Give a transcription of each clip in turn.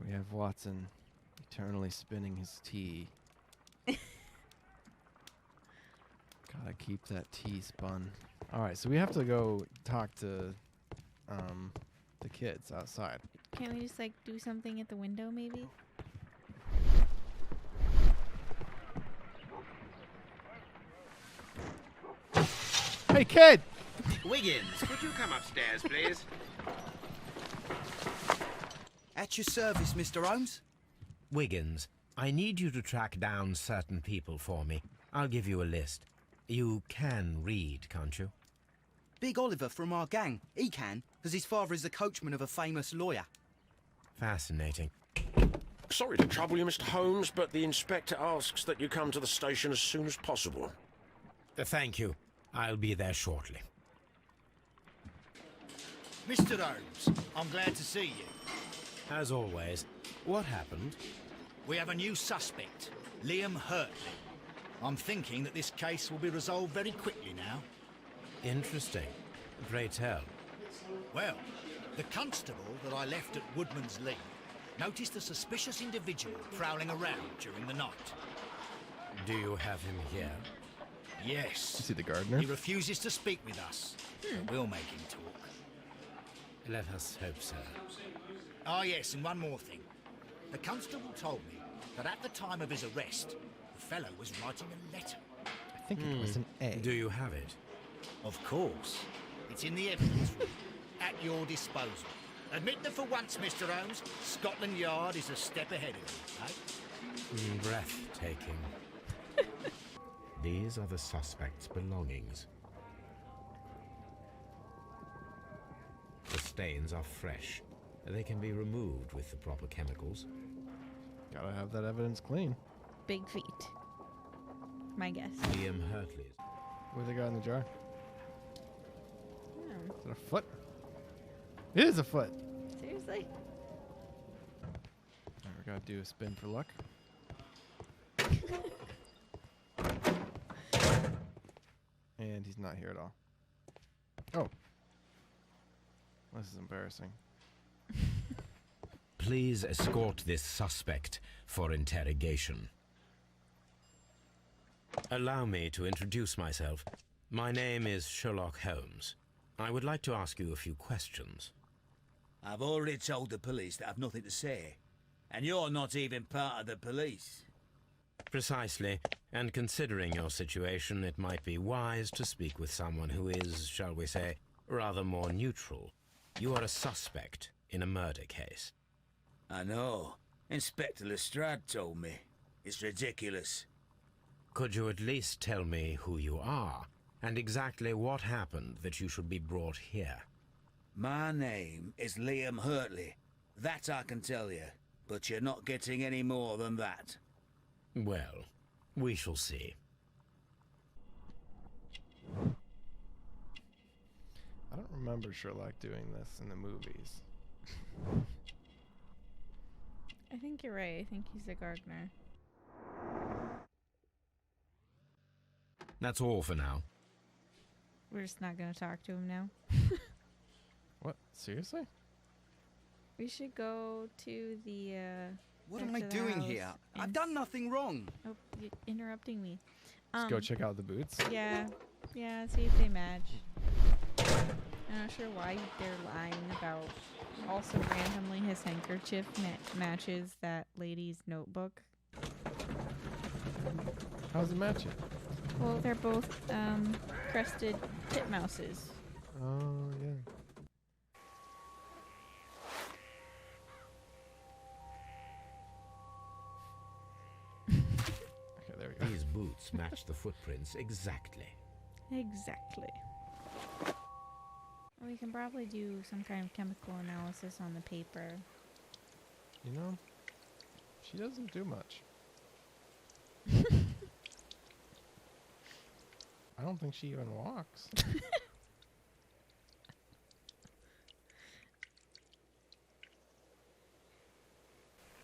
We have Watson eternally spinning his tea. Gotta keep that tea spun. All right, so we have to go talk to the kids outside. Can't we just like do something at the window maybe? Hey, kid! Wiggins, could you come upstairs, please? At your service, Mr. Holmes. Wiggins, I need you to track down certain people for me. I'll give you a list. You can read, can't you? Big Oliver from our gang. He can, because his father is the coachman of a famous lawyer. Fascinating. Sorry to trouble you, Mr. Holmes, but the inspector asks that you come to the station as soon as possible. Thank you. I'll be there shortly. Mr. Holmes, I'm glad to see you. As always, what happened? We have a new suspect, Liam Hurtley. I'm thinking that this case will be resolved very quickly now. Interesting. Pray tell. Well, the constable that I left at Woodman's Lee noticed a suspicious individual prowling around during the night. Do you have him here? Is Yes. he the gardener? He refuses to speak with us. But we'll make him talk. Let us hope so. Ah, yes, and one more thing. The constable told me that at the time of his arrest, the fellow was writing a letter. I think it was an A. Do you have it? Of course. It's in the evidence room, at your disposal. Admit that for once, Mr. Holmes, Scotland Yard is a step ahead of you, eh? Breathtaking. These are the suspect's belongings. The stains are fresh. They can be removed with the proper chemicals. Gotta have that evidence clean. Big feet. My guess. Liam Hurtley's. What they got in the jar? Oh, Is it a foot? It is a foot. seriously? Alright, we gotta do a spin for luck. And he's not here at all. Oh. This is embarrassing. Please escort this suspect for interrogation. Allow me to introduce myself. My name is Sherlock Holmes. I would like to ask you a few questions. I've already told the police that I've nothing to say. And you're not even part of the police. Precisely, and considering your situation, it might be wise to speak with someone who is, shall we say, rather more neutral. You are a suspect in a murder case. I know. Inspector Lestrade told me. It's ridiculous. Could you at least tell me who you are, and exactly what happened that you should be brought here? My name is Liam Hurtley. That I can tell you. But you're not getting any more than that. Well, we shall see. I don't remember Sherlock doing this in the movies. I think you're right. I think he's a gardener. That's all for now. We're just not going to talk to him now. What? Seriously? We should go to the, What back am I to the doing house here? I've and done nothing wrong. Oh, you're interrupting me. Let's go check out the boots. Yeah, see if they match. I'm not sure why they're lying about. Also, randomly, his handkerchief matches that lady's notebook. How's it matching? Well, they're both crested titmouses. Oh, yeah. Okay, there we go. These boots match the footprints exactly. Exactly. We can probably do some kind of chemical analysis on the paper. You know, she doesn't do much. I don't think she even walks.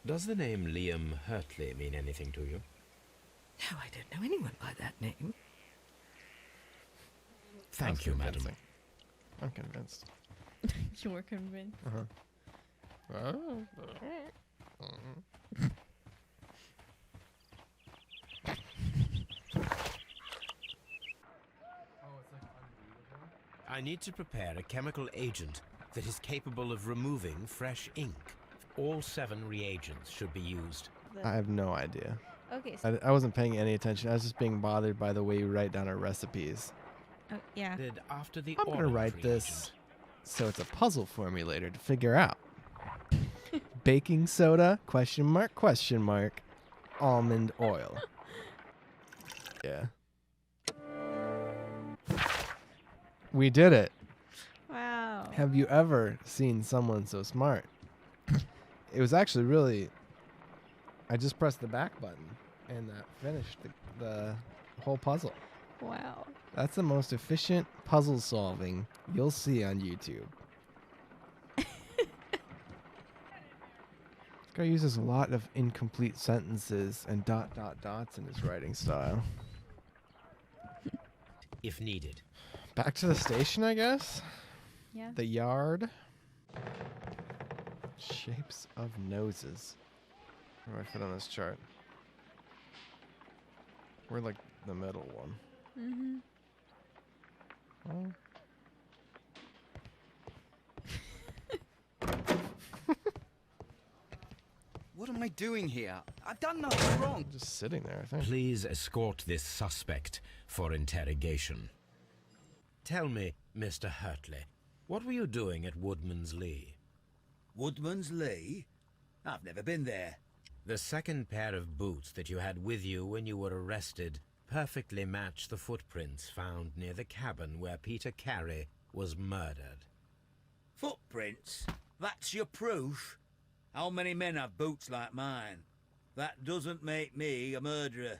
Does the name Liam Hurtley mean anything to you? No, I don't know anyone by that name. Thank That's you, madam. convincing. I'm convinced. You're convinced. Uh-huh. Oh. I need to prepare a chemical agent that is capable of removing fresh ink. All 7 reagents should be used. I have no idea. Okay. So, I wasn't paying any attention. I was just being bothered by the way you write down our recipes. oh, yeah. After the I'm gonna orange write this reagent. so it's a puzzle formulator to figure out. Baking soda, question mark, almond oil. Yeah. We did it. Wow. Have you ever seen someone so smart? It was actually really... I just pressed the back button and that finished the whole puzzle. Wow. That's the most efficient puzzle solving you'll see on YouTube. This guy uses a lot of incomplete sentences and dots in his writing style. If needed. Back to the station, I guess? Yeah. The yard. Shapes of noses. Where do I fit on this chart? We're like the middle one. Mm-hmm. Oh. What am I doing here? I've done nothing wrong. Just sitting there, I think. Please escort this suspect for interrogation. Tell me, Mr. Hurtley, what were you doing at Woodman's Lee? Woodman's Lee? I've never been there. The second pair of boots that you had with you when you were arrested perfectly match the footprints found near the cabin where Peter Carey was murdered. Footprints? That's your proof? How many men have boots like mine? That doesn't make me a murderer.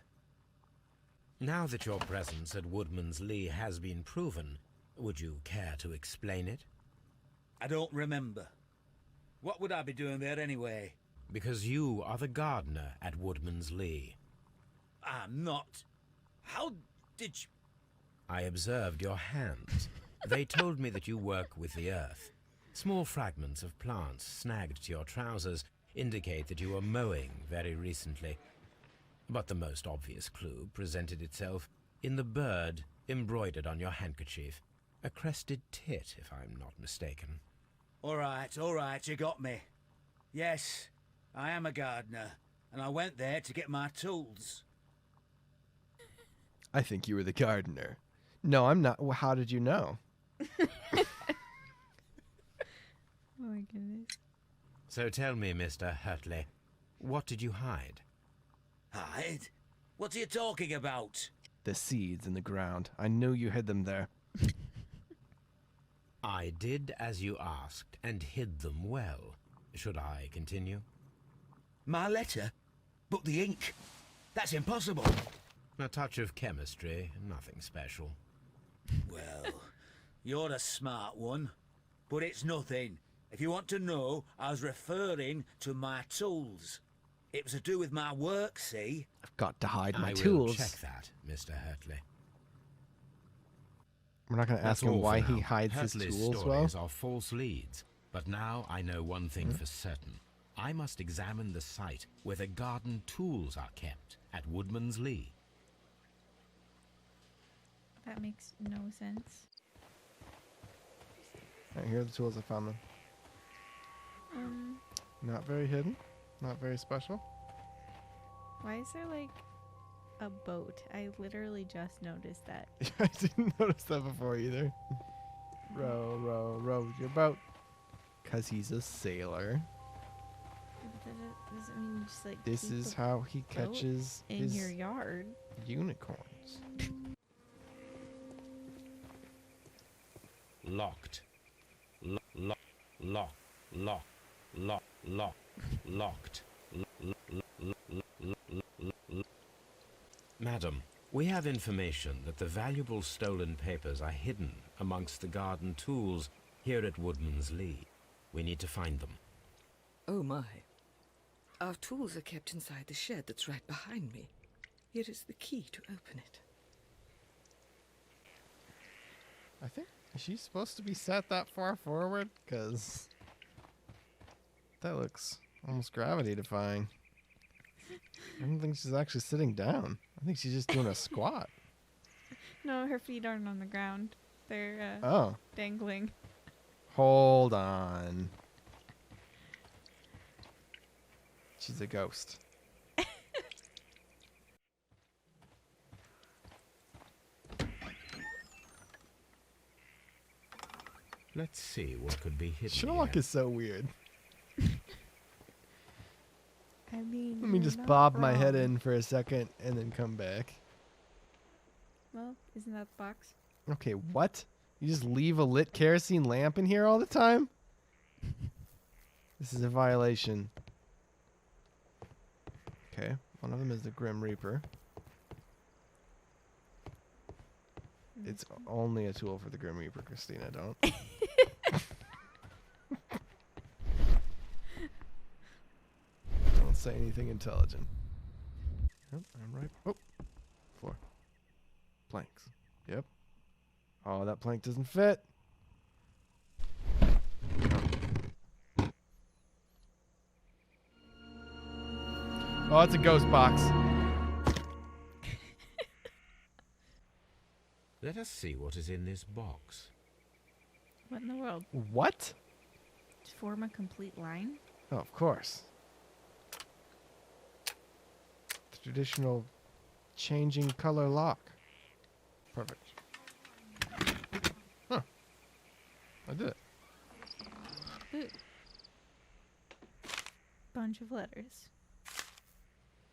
Now that your presence at Woodman's Lee has been proven, would you care to explain it? I don't remember. What would I be doing there anyway? Because you are the gardener at Woodman's Lee. I'm not. How did you... I observed your hands. They told me that you work with the earth. Small fragments of plants snagged to your trousers indicate that you were mowing very recently. But the most obvious clue presented itself in the bird embroidered on your handkerchief. A crested tit, if I'm not mistaken. All right, you got me. Yes, I am a gardener, and I went there to get my tools. I think you were the gardener. No, I'm not. Well, how did you know? Oh my goodness. So tell me, Mr. Hurtley, what did you hide? Hide? What are you talking about? The seeds in the ground. I knew you hid them there. I did as you asked, and hid them well. Should I continue? My letter? But the ink? That's impossible. A touch of chemistry, nothing special. Well, you're a smart one. But it's nothing. If you want to know, I was referring to my tools. It was to do with my work, see? I've got to hide my I will tools. check that, Mr. Hurtley. We're not going to ask That's him all why for he now. hides his Hurtley's tools well. stories are false leads, but now I know one thing for certain. I must examine the site where the garden tools are kept at Woodman's Lee. That makes no sense. Right, here are the tools. I found them. Not very hidden. Not very special. Why is there like a boat? I literally just noticed that. I didn't notice that before either. Row, row, row your boat. Because he's a sailor. Does it mean just like This keep is a how he boat catches in his your yard? unicorns. Locked. Locked. Madam, we have information that the valuable stolen papers are hidden amongst the garden tools here at Woodman's Lee. We need to find them. Oh my. Our tools are kept inside the shed that's right behind me. Here is the key to open it. I think, is she supposed to be set that far forward? Because that looks Almost gravity defying. I don't think she's actually sitting down. I think she's just doing a squat. No, her feet aren't on the ground. They're Oh. dangling. Hold on. She's a ghost. Let's see what could be hidden Sherlock here. is so weird. I mean, Let me you're just not bob my head wrong. in for a second and then come back. Well, isn't that the box? Okay, what? You just leave a lit kerosene lamp in here all the time? This is a violation. Okay, one of them is the Grim Reaper. It's only a tool for the Grim Reaper, Christina, don't. Don't say anything intelligent. Yep, I'm right. Oh, floor. Planks. Yep. Oh, that plank doesn't fit. Oh, it's a ghost box. Let us see what is in this box. What in the world? What? To form a complete line? Oh, of course. The traditional changing color lock. Perfect. Huh. I did it. Ooh. Bunch of letters.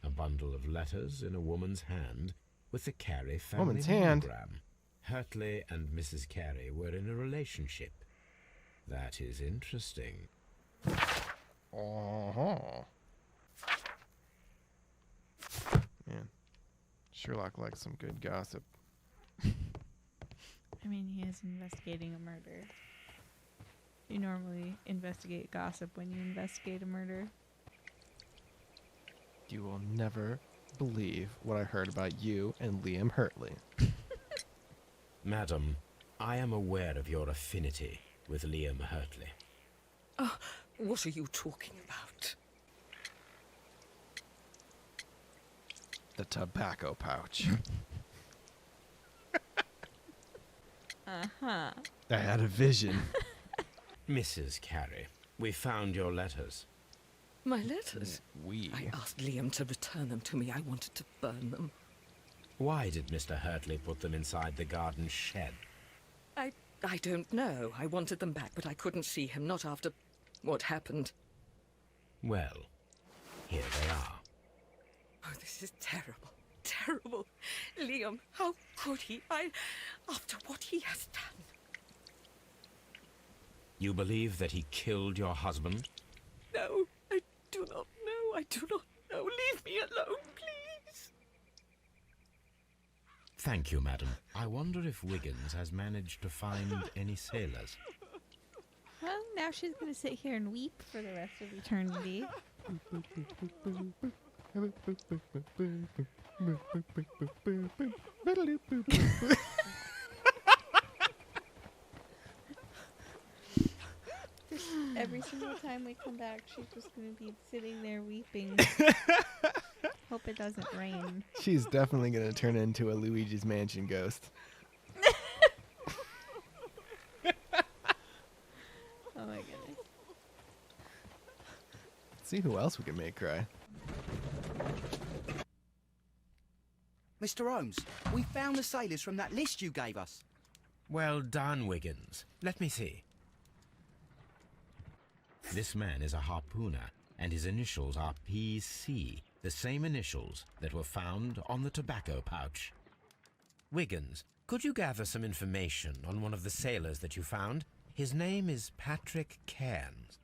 A bundle of letters in a woman's hand with the Carey family Woman's hand? monogram. Hurtley and Mrs. Carey were in a relationship. That is interesting. Uh-huh. Man, Sherlock likes some good gossip. I mean, he is investigating a murder. You normally investigate gossip when you investigate a murder. You will never believe what I heard about you and Liam Hurtley. Madam, I am aware of your affinity with Liam Hurtley. Oh, what are you talking about? The tobacco pouch. Uh-huh. I had a vision. Mrs. Carey, we found your letters. My letters? We. I asked Liam to return them to me. I wanted to burn them. Why did Mr. Hurtley put them inside the garden shed? I don't know. I wanted them back, but I couldn't see him, not after what happened. Well, here they are. Oh, this is terrible. Terrible. Liam, how could he? After what he has done. You believe that he killed your husband? No, I do not know. I do not know. Leave me alone, please. Thank you, madam. I wonder if Wiggins has managed to find any sailors. Well, now she's going to sit here and weep for the rest of eternity. Every single time we come back, she's just going to be sitting there weeping. Hope it doesn't rain. She's definitely going to turn into a Luigi's Mansion ghost. Oh my goodness. Let's see who else we can make cry. Mr. Holmes, we found the sailors from that list you gave us. Well done, Wiggins. Let me see. This man is a harpooner, and his initials are PC, the same initials that were found on the tobacco pouch. Wiggins, could you gather some information on one of the sailors that you found? His name is Patrick Cairns.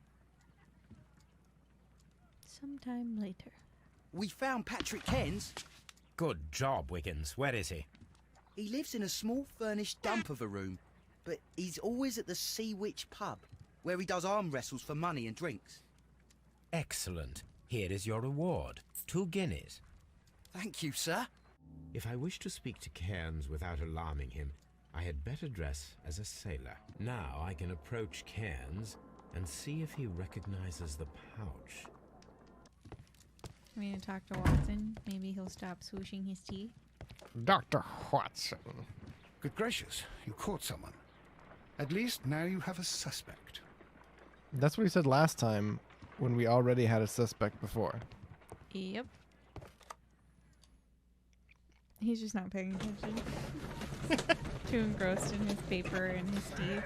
Sometime later. We found Patrick Cairns. Good job, Wiggins. Where is he? He lives in a small furnished dump of a room, but he's always at the Sea Witch pub, where he does arm wrestles for money and drinks. Excellent. Here is your reward. 2 guineas. Thank you, sir. If I wish to speak to Cairns without alarming him, I had better dress as a sailor. Now I can approach Cairns and see if he recognizes the pouch. I mean, to talk to Watson. Maybe he'll stop swooshing his tea. Dr. Watson. Good gracious, you caught someone. At least now you have a suspect. That's what he said last time when we already had a suspect before. Yep. He's just not paying attention. Too engrossed in his paper and his tea.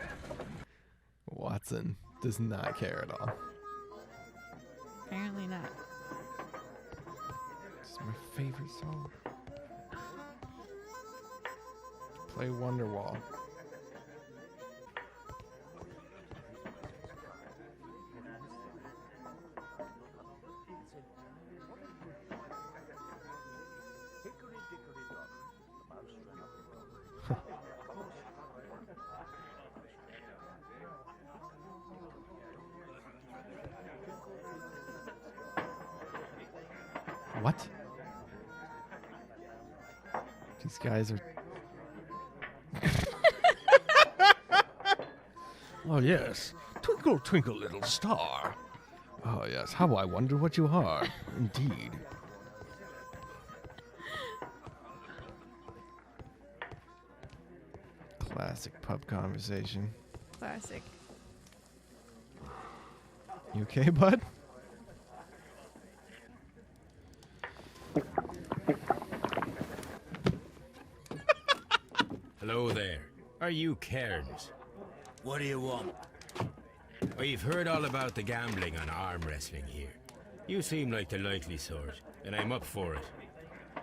Watson does not care at all. Apparently not. It's my favorite song. Play Wonderwall. What? These guys are... Oh, yes. Twinkle, twinkle, little star. Oh, yes. How I wonder what you are. Indeed. Classic pub conversation. Classic. You okay, bud? Hello there. Are you Cairns? What do you want? Oh, you've heard all about the gambling on arm wrestling here. You seem like the likely sort, and I'm up for it.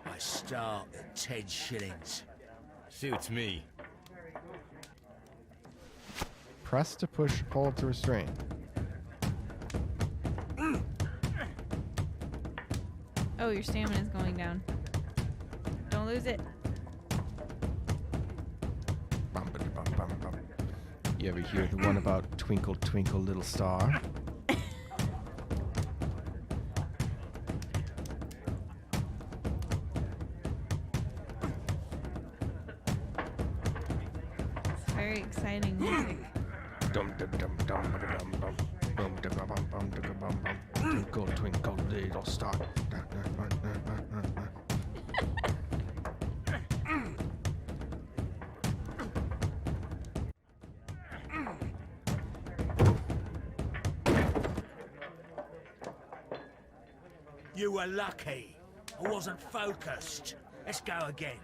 I start at 10 shillings. Suits me. Press to push, hold to restrain. Oh, your stamina's going down. Don't lose it. Bum. You ever hear the one about Twinkle, Twinkle, Little Star? It's very exciting music. Dum dum dum dum dum dum bum dum bum bum dum bum bum. Twinkle, twinkle, little star. You were lucky. I wasn't focused. Let's go again.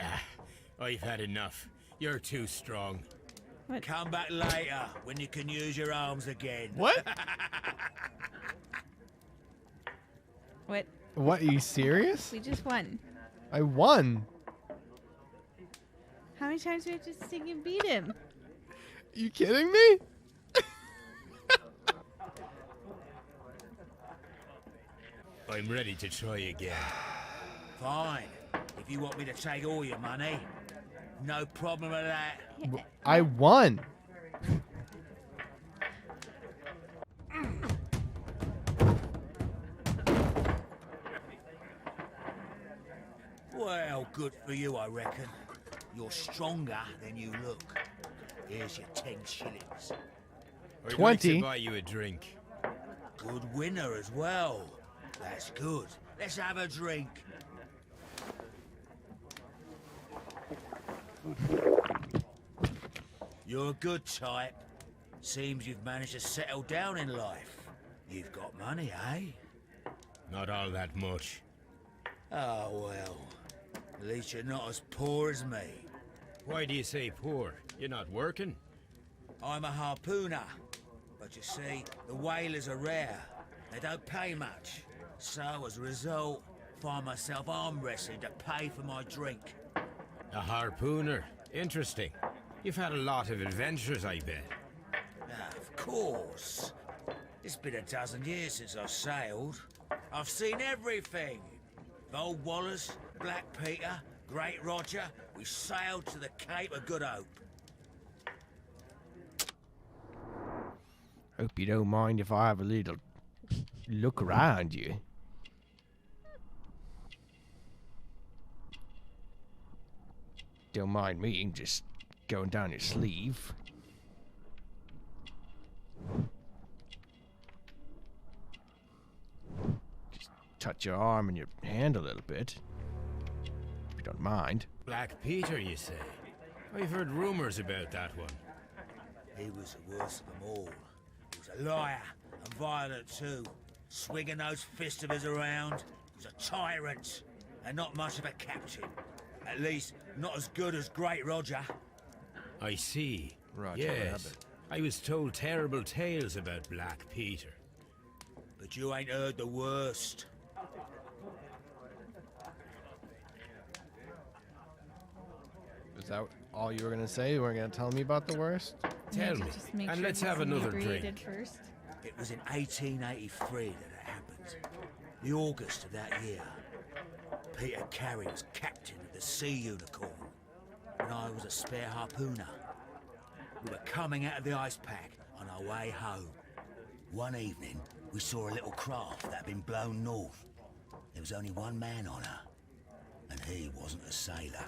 Ah, I've had enough. You're too strong. What? Come back later when you can use your arms again. What? What? What? Are you serious? We just won. I won. How many times do we have to sing and beat him? You kidding me? I'm ready to try again. Fine. If you want me to take all your money, no problem with that. I won. Well, good for you, I reckon. You're stronger than you look. Here's your 10 shillings. I'd 20. like to buy you a drink. Good winner as well. That's good. Let's have a drink. You're a good type. Seems you've managed to settle down in life. You've got money, eh? Not all that much. Oh, well. At least you're not as poor as me. Why do you say poor? You're not working? I'm a harpooner. But you see, the whalers are rare. They don't pay much. So, as a result, find myself arm wrestling to pay for my drink. A harpooner. Interesting. You've had a lot of adventures, I bet. Of course. It's been a dozen years since I sailed. I've seen everything. Old Wallace, Black Peter, Great Roger. We sailed to the Cape of Good Hope. Hope you don't mind if I have a little look around you. Don't mind me just going down your sleeve. touch your arm and your hand a little bit. If you don't mind. Black Peter, you say? I've heard rumors about that one. He was the worst of them all. He was a liar and violent too. Swinging those fists of his around. He was a tyrant and not much of a captain. At least, not as good as Great Roger. I see. Roger yes. Rabbit. I was told terrible tales about Black Peter. But you ain't heard the worst. Is that all you were gonna say? You weren't gonna tell me about the worst? Tell me, Just make and sure let's he's have another inebriated drink. first. It was in 1883 that it happened. The August of that year. Peter Carey was captain of the Sea Unicorn, and I was a spare harpooner. We were coming out of the ice pack on our way home. One evening, we saw a little craft that had been blown north. There was only one man on her, and he wasn't a sailor.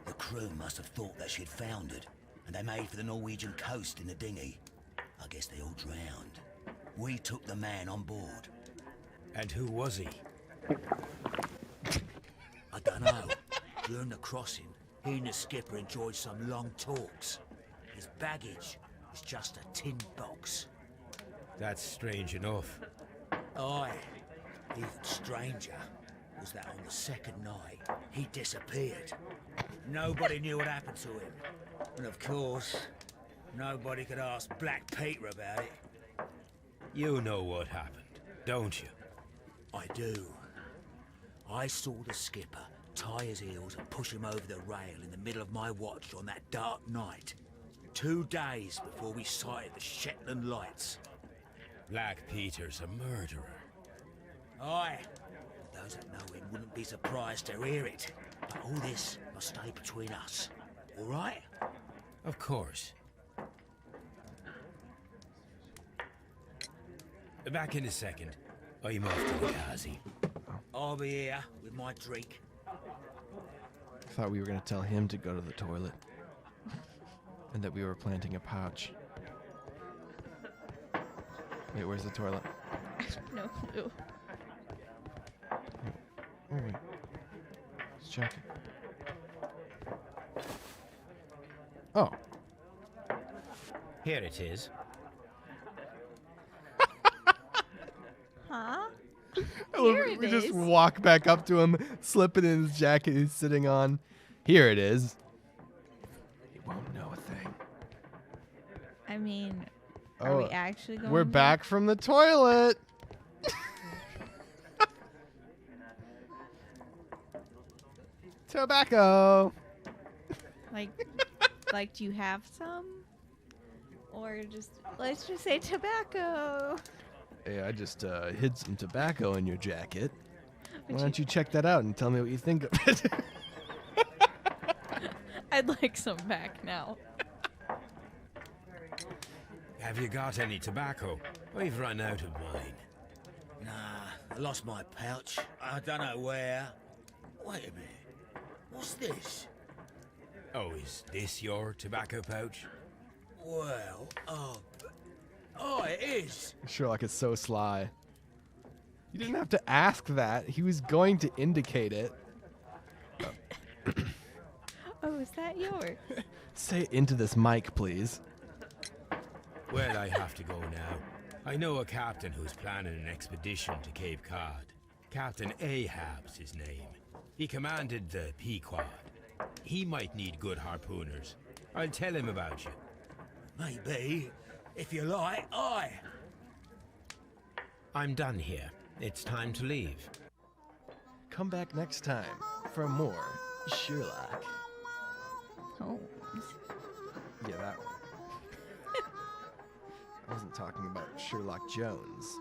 The crew must have thought that she'd foundered, and they made for the Norwegian coast in the dinghy. I guess they all drowned. We took the man on board. And who was he? I don't know. During the crossing, he and the skipper enjoyed some long talks. His baggage was just a tin box. That's strange enough. Aye. Even stranger was that on the second night, he disappeared. Nobody knew what happened to him. And of course, nobody could ask Black Peter about it. You know what happened, don't you? I do. I saw the skipper tie his heels and push him over the rail in the middle of my watch on that dark night. 2 days before we sighted the Shetland lights. Black Peter's a murderer. Aye. Those that know him wouldn't be surprised to hear it. But all this must stay between us. All right? Of course. Back in a second. I'm off to the Kazi. I'll be here with my drink. I thought we were gonna tell him to go to the toilet. And that we were planting a pouch. Wait, where's the toilet? No clue. Oh, wait. Let's check it. Oh. Here it is. Huh? We it just is. walk back up to him, slip it in his jacket he's sitting on. Here it is. He won't know a thing. I mean, are we actually going We're there? back from the toilet. Tobacco. Like, do you have some? Or let's just say tobacco. Hey, I just hid some tobacco in your jacket. Why don't you check that out and tell me what you think of it? I'd like some back now. Have you got any tobacco? We've run out of mine. Nah, I lost my pouch. I don't know where. Wait a minute. What's this? Oh, is this your tobacco pouch? Well, oh, it is. Sherlock is so sly. You didn't have to ask that. He was going to indicate it. Oh, is that yours? Say it into this mic, please. Well, I have to go now. I know a captain who's planning an expedition to Cape Cod. Captain Ahab's his name. He commanded the Pequod. He might need good harpooners. I'll tell him about you. Maybe. If you like, aye. I'm done here. It's time to leave. Come back next time for more Sherlock. Holmes. Yeah, that one. I wasn't talking about Sherlock Jones.